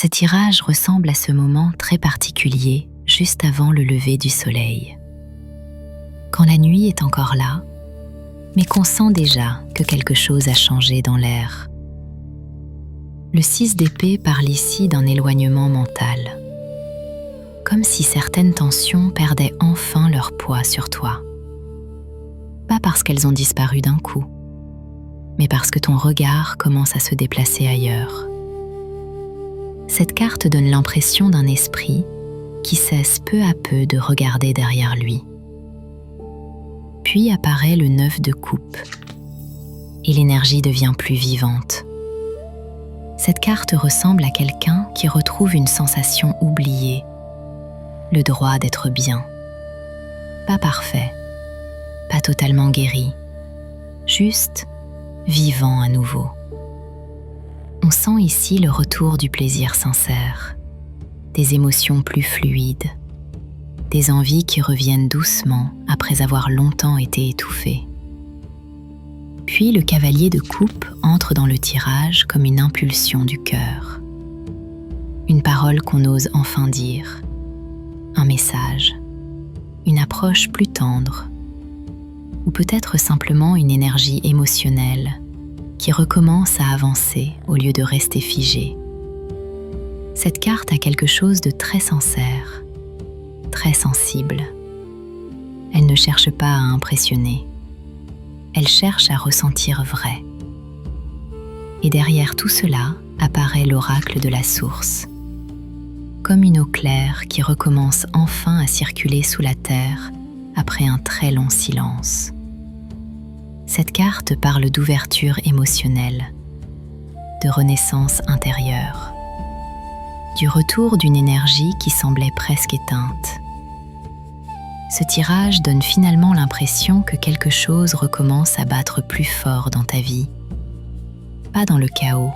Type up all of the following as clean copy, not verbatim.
Ce tirage ressemble à ce moment très particulier juste avant le lever du soleil. Quand la nuit est encore là, mais qu'on sent déjà que quelque chose a changé dans l'air. Le 6 d'épée parle ici d'un éloignement mental, comme si certaines tensions perdaient enfin leur poids sur toi. Pas parce qu'elles ont disparu d'un coup, mais parce que ton regard commence à se déplacer ailleurs. Cette carte donne l'impression d'un esprit qui cesse peu à peu de regarder derrière lui. Puis apparaît le 9 de coupe, et l'énergie devient plus vivante. Cette carte ressemble à quelqu'un qui retrouve une sensation oubliée, le droit d'être bien. Pas parfait, pas totalement guéri, juste vivant à nouveau. On sent ici le retour du plaisir sincère, des émotions plus fluides, des envies qui reviennent doucement après avoir longtemps été étouffées. Puis le cavalier de coupe entre dans le tirage comme une impulsion du cœur. Une parole qu'on ose enfin dire, un message, une approche plus tendre, ou peut-être simplement une énergie émotionnelle qui recommence à avancer au lieu de rester figée. Cette carte a quelque chose de très sincère, très sensible. Elle ne cherche pas à impressionner. Elle cherche à ressentir vrai. Et derrière tout cela apparaît l'oracle de la source, comme une eau claire qui recommence enfin à circuler sous la terre après un très long silence. Cette carte parle d'ouverture émotionnelle, de renaissance intérieure, du retour d'une énergie qui semblait presque éteinte. Ce tirage donne finalement l'impression que quelque chose recommence à battre plus fort dans ta vie. Pas dans le chaos,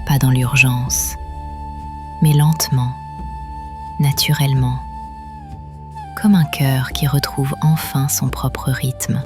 pas dans l'urgence, mais lentement, naturellement, comme un cœur qui retrouve enfin son propre rythme.